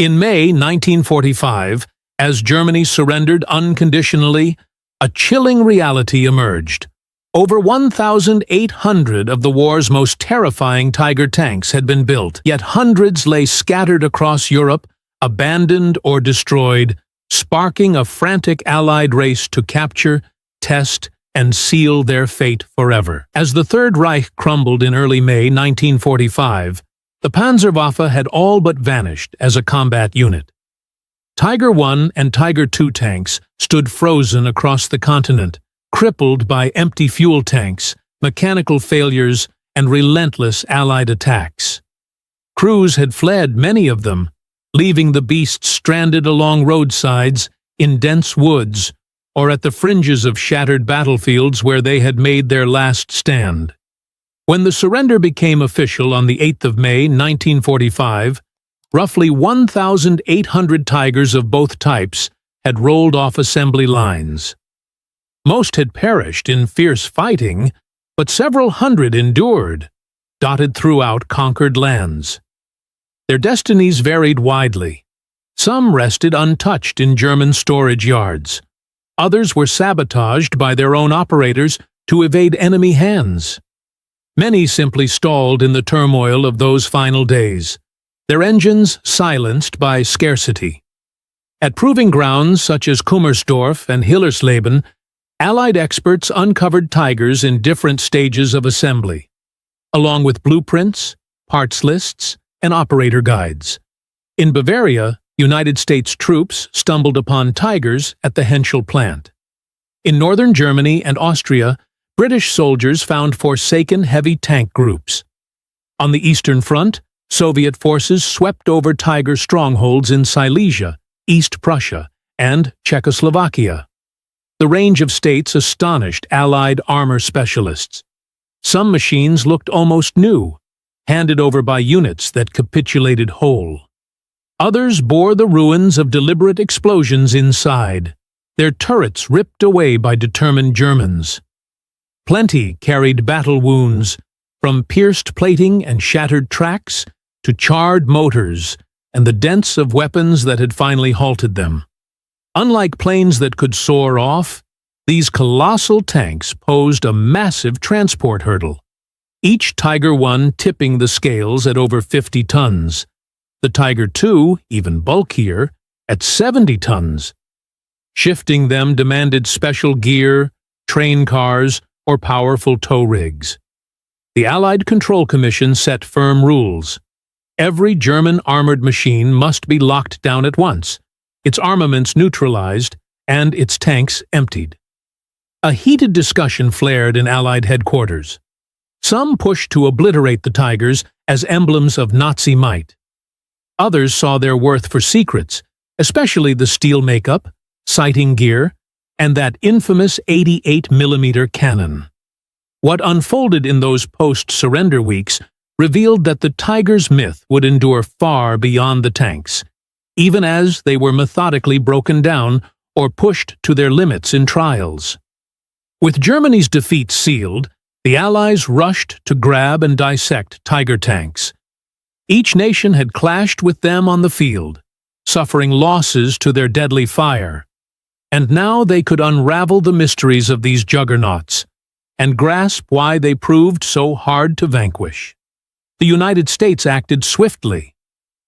In May 1945, as Germany surrendered unconditionally, a chilling reality emerged. Over 1,800 of the war's most terrifying Tiger tanks had been built, yet hundreds lay scattered across Europe, abandoned or destroyed, sparking a frantic Allied race to capture, test, and seal their fate forever. As the Third Reich crumbled in early May 1945, the Panzerwaffe had all but vanished as a combat unit. Tiger I and Tiger II tanks stood frozen across the continent, crippled by empty fuel tanks, mechanical failures, and relentless Allied attacks. Crews had fled, many of them, leaving the beasts stranded along roadsides, in dense woods, or at the fringes of shattered battlefields where they had made their last stand. When the surrender became official on the 8th of May 1945, roughly 1,800 Tigers of both types had rolled off assembly lines. Most had perished in fierce fighting, but several hundred endured, dotted throughout conquered lands. Their destinies varied widely. Some rested untouched in German storage yards. Others were sabotaged by their own operators to evade enemy hands. Many simply stalled in the turmoil of those final days, their engines silenced by scarcity. At proving grounds such as Kummersdorf and Hillersleben, Allied experts uncovered Tigers in different stages of assembly, along with blueprints, parts lists, and operator guides. In Bavaria, United States troops stumbled upon Tigers at the Henschel plant. In northern Germany and Austria, British soldiers found forsaken heavy tank groups. On the Eastern Front, Soviet forces swept over Tiger strongholds in Silesia, East Prussia, and Czechoslovakia. The range of states astonished Allied armor specialists. Some machines looked almost new, handed over by units that capitulated whole. Others bore the ruins of deliberate explosions inside, their turrets ripped away by determined Germans. Plenty carried battle wounds, from pierced plating and shattered tracks to charred motors and the dents of weapons that had finally halted them. Unlike planes that could soar off, these colossal tanks posed a massive transport hurdle, each Tiger I tipping the scales at over 50 tons, the Tiger II, even bulkier, at 70 tons. Shifting them demanded special gear, train cars, or powerful tow rigs. The Allied Control Commission set firm rules. Every German armored machine must be locked down at once, its armaments neutralized, and its tanks emptied. A heated discussion flared in Allied headquarters. Some pushed to obliterate the Tigers as emblems of Nazi might. Others saw their worth for secrets, especially the steel makeup, sighting gear, and that infamous 88mm cannon. What unfolded in those post-surrender weeks revealed that the Tiger's myth would endure far beyond the tanks, even as they were methodically broken down or pushed to their limits in trials. With Germany's defeat sealed, the Allies rushed to grab and dissect Tiger tanks. Each nation had clashed with them on the field, suffering losses to their deadly fire. And now they could unravel the mysteries of these juggernauts and grasp why they proved so hard to vanquish. The United States acted swiftly.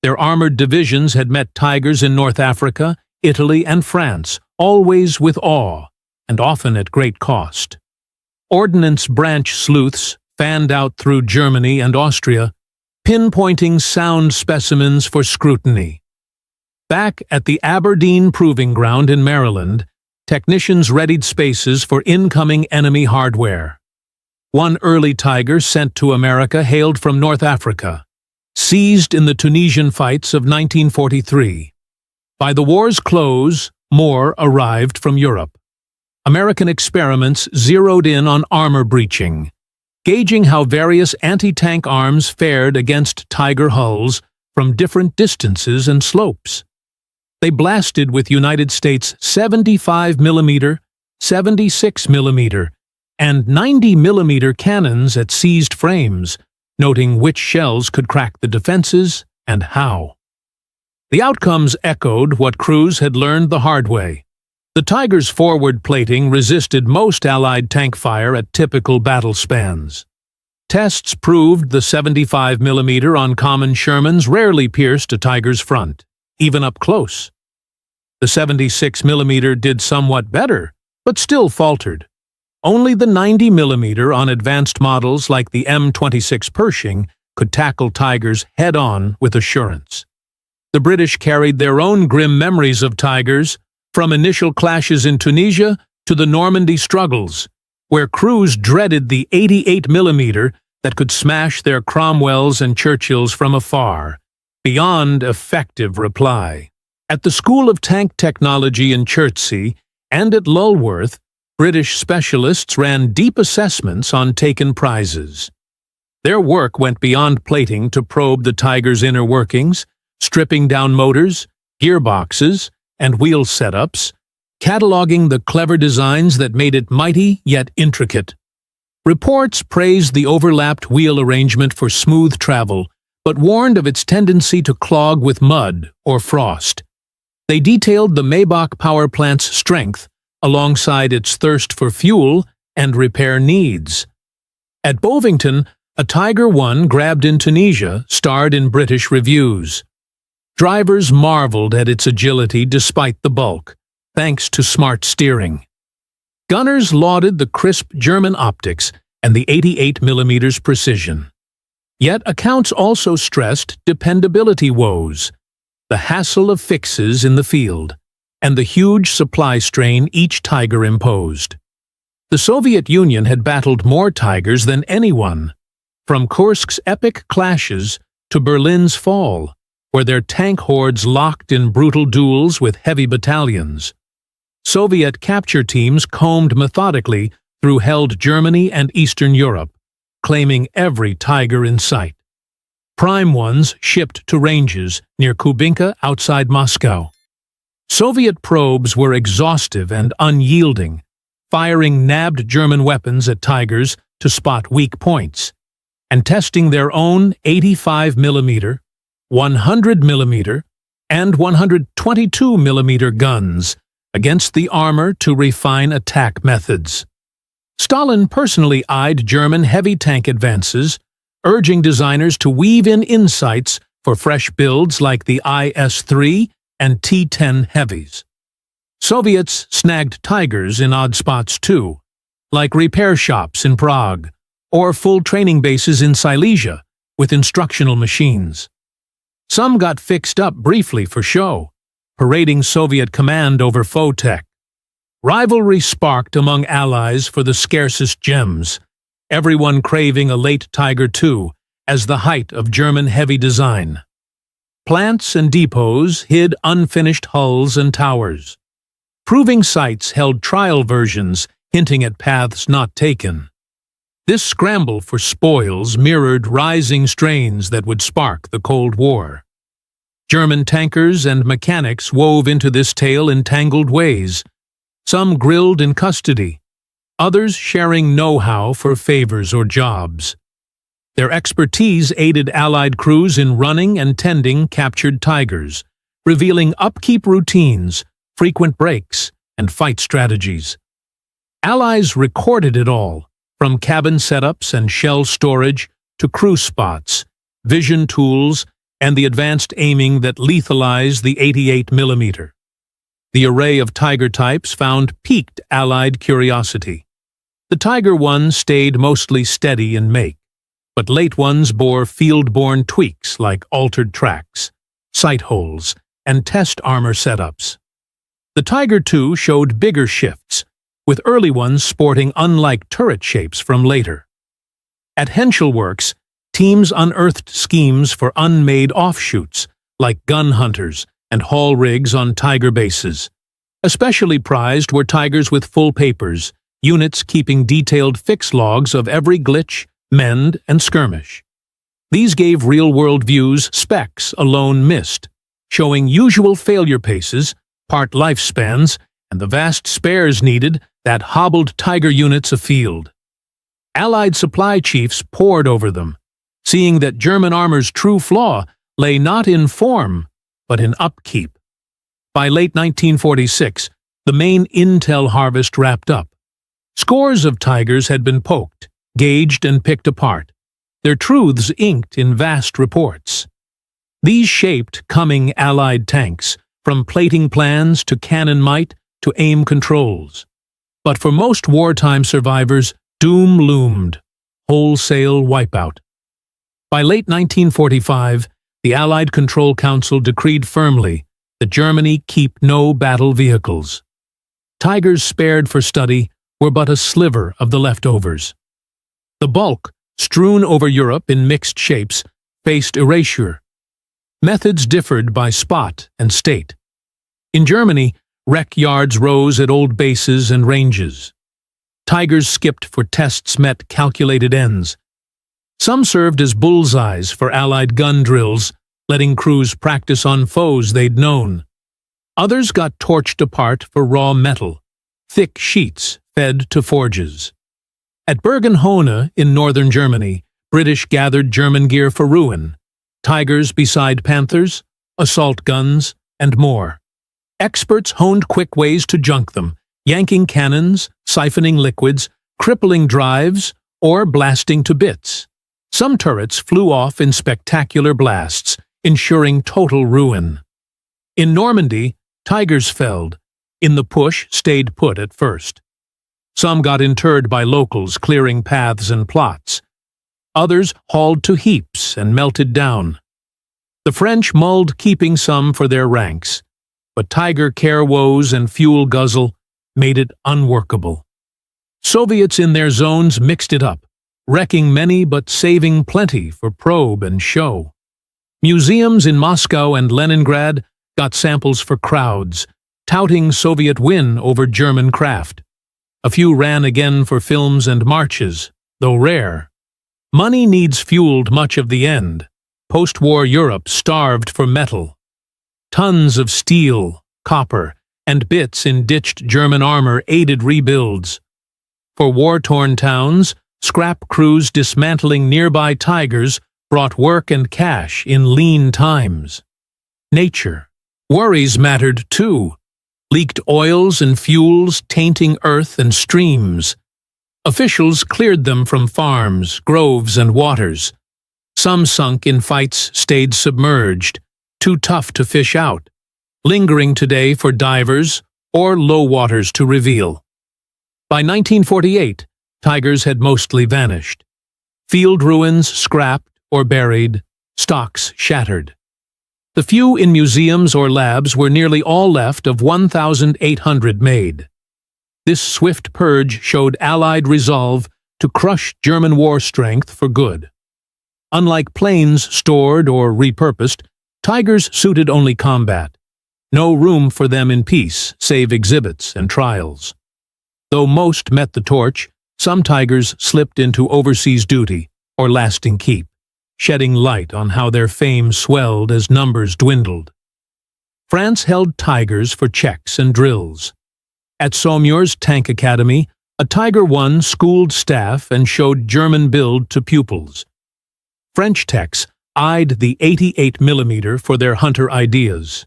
Their armored divisions had met Tigers in North Africa, Italy, and France, always with awe, and often at great cost. Ordnance branch sleuths fanned out through Germany and Austria, pinpointing sound specimens for scrutiny. Back at the Aberdeen Proving Ground in Maryland, technicians readied spaces for incoming enemy hardware. One early Tiger sent to America hailed from North Africa, seized in the Tunisian fights of 1943. By the war's close, more arrived from Europe. American experiments zeroed in on armor breaching, gauging how various anti-tank arms fared against Tiger hulls from different distances and slopes. They blasted with United States 75mm, 76mm, and 90mm cannons at seized frames, noting which shells could crack the defenses and how. The outcomes echoed what crews had learned the hard way. The Tiger's forward plating resisted most Allied tank fire at typical battle spans. Tests proved the 75mm on common Shermans rarely pierced a Tiger's front, even up close. The 76mm did somewhat better, but still faltered. Only the 90mm on advanced models like the M26 Pershing could tackle Tigers head-on with assurance. The British carried their own grim memories of Tigers, from initial clashes in Tunisia to the Normandy struggles, where crews dreaded the 88mm that could smash their Cromwells and Churchills from afar, beyond effective reply. At the School of Tank Technology in Chertsey and at Lulworth, British specialists ran deep assessments on taken prizes. Their work went beyond plating to probe the Tiger's inner workings, stripping down motors, gearboxes, and wheel setups, cataloging the clever designs that made it mighty yet intricate. Reports praised the overlapped wheel arrangement for smooth travel, but warned of its tendency to clog with mud or frost. They detailed the Maybach power plant's strength alongside its thirst for fuel and repair needs. At Bovington, a Tiger I grabbed in Tunisia starred in British reviews. Drivers marveled at its agility despite the bulk, thanks to smart steering. Gunners lauded the crisp German optics and the 88mm precision. Yet accounts also stressed dependability woes, the hassle of fixes in the field, and the huge supply strain each Tiger imposed. The Soviet Union had battled more Tigers than anyone, from Kursk's epic clashes to Berlin's fall, where their tank hordes locked in brutal duels with heavy battalions. Soviet capture teams combed methodically through held Germany and Eastern Europe, claiming every Tiger in sight. Prime ones shipped to ranges near Kubinka outside Moscow. Soviet probes were exhaustive and unyielding, firing nabbed German weapons at Tigers to spot weak points, and testing their own 85mm, 100mm, and 122mm guns against the armor to refine attack methods. Stalin personally eyed German heavy tank advances, urging designers to weave in insights for fresh builds like the IS-3 and T-10 heavies. Soviets snagged Tigers in odd spots too, like repair shops in Prague, or full training bases in Silesia with instructional machines. Some got fixed up briefly for show, parading Soviet command over faux tech. Rivalry sparked among allies for the scarcest gems, everyone craving a late Tiger II as the height of German heavy design. Plants and depots hid unfinished hulls and towers. Proving sites held trial versions hinting at paths not taken. This scramble for spoils mirrored rising strains that would spark the Cold War. German tankers and mechanics wove into this tale in tangled ways, some grilled in custody, others sharing know-how for favors or jobs. Their expertise aided Allied crews in running and tending captured Tigers, revealing upkeep routines, frequent breaks, and fight strategies. Allies recorded it all, from cabin setups and shell storage to crew spots, vision tools, and the advanced aiming that lethalized the 88mm. The array of Tiger types found piqued Allied curiosity. The Tiger I stayed mostly steady in make, but late ones bore field-borne tweaks like altered tracks, sight holes, and test armor setups. The Tiger II showed bigger shifts, with early ones sporting unlike turret shapes from later. At Henschel Works, teams unearthed schemes for unmade offshoots, like gun hunters and haul rigs on Tiger bases. Especially prized were Tigers with full papers, units keeping detailed fix logs of every glitch, mend, and skirmish. These gave real-world views specs alone missed, showing usual failure paces, part lifespans, and the vast spares needed that hobbled Tiger units afield. Allied supply chiefs pored over them, seeing that German armor's true flaw lay not in form, but in upkeep. By late 1946, the main intel harvest wrapped up. Scores of tigers had been poked, gauged, and picked apart, their truths inked in vast reports. These shaped coming Allied tanks, from plating plans to cannon might to aim controls. But for most wartime survivors, doom loomed, wholesale wipeout. By late 1945, the Allied Control Council decreed firmly that Germany keep no battle vehicles. Tigers spared for study were but a sliver of the leftovers. The bulk, strewn over Europe in mixed shapes, faced erasure. Methods differed by spot and state. In Germany, wreck yards rose at old bases and ranges. Tigers skipped for tests met calculated ends. Some served as bullseyes for Allied gun drills, letting crews practice on foes they'd known. Others got torched apart for raw metal, thick sheets fed to forges. At Bergen-Hohne in northern Germany, British gathered German gear for ruin, Tigers beside Panthers, assault guns, and more. Experts honed quick ways to junk them, yanking cannons, siphoning liquids, crippling drives, or blasting to bits. Some turrets flew off in spectacular blasts, ensuring total ruin. In Normandy, Tigers felled. In the push, stayed put at first. Some got interred by locals clearing paths and plots. Others hauled to heaps and melted down. The French mulled keeping some for their ranks, but Tiger care woes and fuel guzzle made it unworkable. Soviets in their zones mixed it up, wrecking many but saving plenty for probe and show. Museums in Moscow and Leningrad got samples for crowds, touting Soviet win over German craft. A few ran again for films and marches, though rare. Money needs fueled much of the end. Post-war Europe starved for metal. Tons of steel, copper, and bits in ditched German armor aided rebuilds. For war-torn towns, scrap crews dismantling nearby Tigers brought work and cash in lean times. Nature. Worries mattered too. Leaked oils and fuels tainting earth and streams. Officials cleared them from farms, groves, and waters. Some sunk in fights stayed submerged, too tough to fish out, lingering today for divers or low waters to reveal. By 1948, Tigers had mostly vanished. Field ruins scrapped or buried, stocks shattered. The few in museums or labs were nearly all left of 1,800 made. This swift purge showed Allied resolve to crush German war strength for good. Unlike planes stored or repurposed, Tigers suited only combat. No room for them in peace, save exhibits and trials. Though most met the torch, some Tigers slipped into overseas duty or lasting keep, shedding light on how their fame swelled as numbers dwindled. France held Tigers for checks and drills. At Saumur's Tank Academy, a Tiger I schooled staff and showed German build to pupils. French techs eyed the 88mm for their hunter ideas.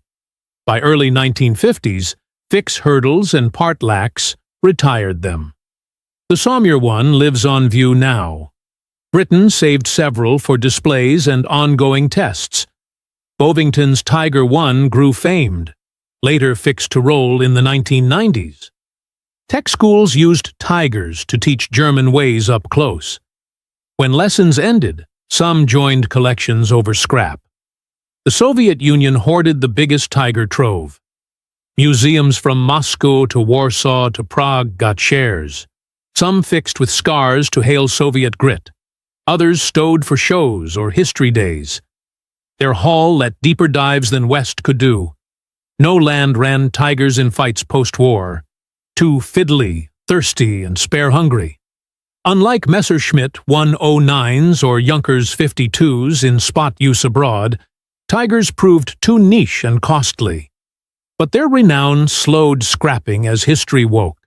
By early 1950s, fix hurdles and part lacks retired them. The Saumur I lives on view now. Britain saved several for displays and ongoing tests. Bovington's Tiger I grew famed, later fixed to roll in the 1990s. Tech schools used Tigers to teach German ways up close. When lessons ended, some joined collections over scrap. The Soviet Union hoarded the biggest Tiger trove. Museums from Moscow to Warsaw to Prague got shares. Some fixed with scars to hail Soviet grit. Others stowed for shows or history days. Their haul let deeper dives than West could do. No land ran Tigers in fights post-war. Too fiddly, thirsty, and spare-hungry. Unlike Messerschmitt 109s or Junkers 52s in spot use abroad, Tigers proved too niche and costly. But their renown slowed scrapping as history woke.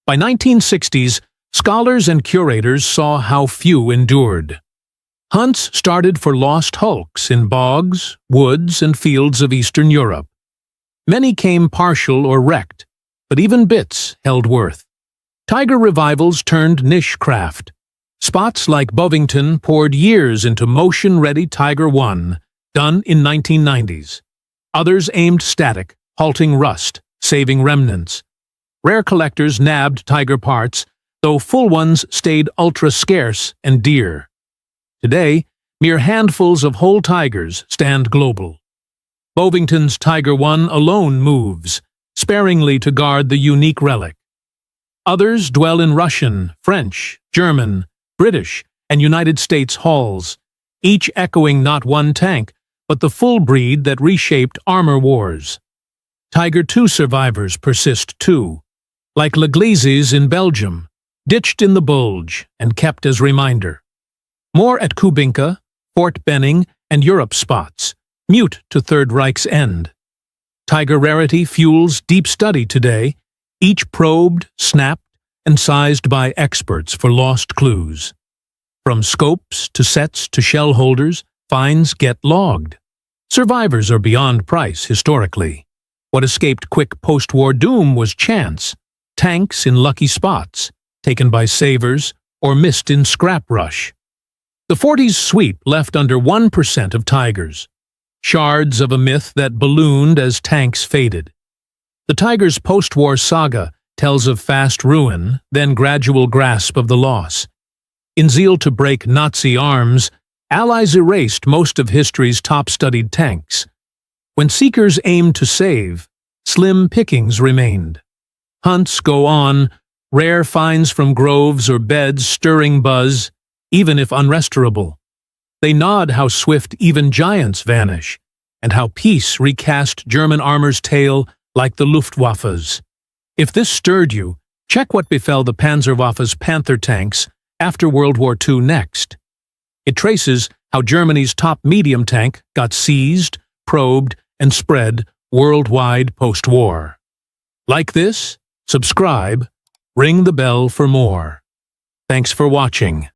By 1960s, scholars and curators saw how few endured. Hunts started for lost hulks in bogs, woods, and fields of Eastern Europe. Many came partial or wrecked, but even bits held worth. Tiger revivals turned niche craft. Spots like Bovington poured years into motion-ready Tiger I, done in 1990s. Others aimed static, halting rust, saving remnants. Rare collectors nabbed Tiger parts, though full ones stayed ultra-scarce and dear. Today, mere handfuls of whole Tigers stand global. Bovington's Tiger I alone moves, sparingly to guard the unique relic. Others dwell in Russian, French, German, British, and United States halls, each echoing not one tank, but the full breed that reshaped armor wars. Tiger II survivors persist too, like L'Église in Belgium, ditched in the bulge and kept as reminder. More at Kubinka, Fort Benning, and Europe spots, mute to Third Reich's end. Tiger rarity fuels deep study today, each probed, snapped, and sized by experts for lost clues. From scopes to sets to shell holders, finds get logged. Survivors are beyond price historically. What escaped quick post-war doom was chance, tanks in lucky spots, taken by savers or missed in scrap rush. The 40s sweep left under 1% of Tigers, shards of a myth that ballooned as tanks faded. The Tiger's post-war saga tells of fast ruin, then gradual grasp of the loss. In zeal to break Nazi arms, Allies erased most of history's top-studied tanks. When seekers aimed to save, slim pickings remained. Hunts go on, rare finds from groves or beds stirring buzz, even if unrestorable. They nod how swift even giants vanish, and how peace recast German armor's tale like the Luftwaffe's. If this stirred you, check what befell the Panzerwaffe's Panther tanks after World War II next. It traces how Germany's top medium tank got seized, probed, and spread worldwide post-war. Like this? Subscribe, ring the bell for more. Thanks for watching.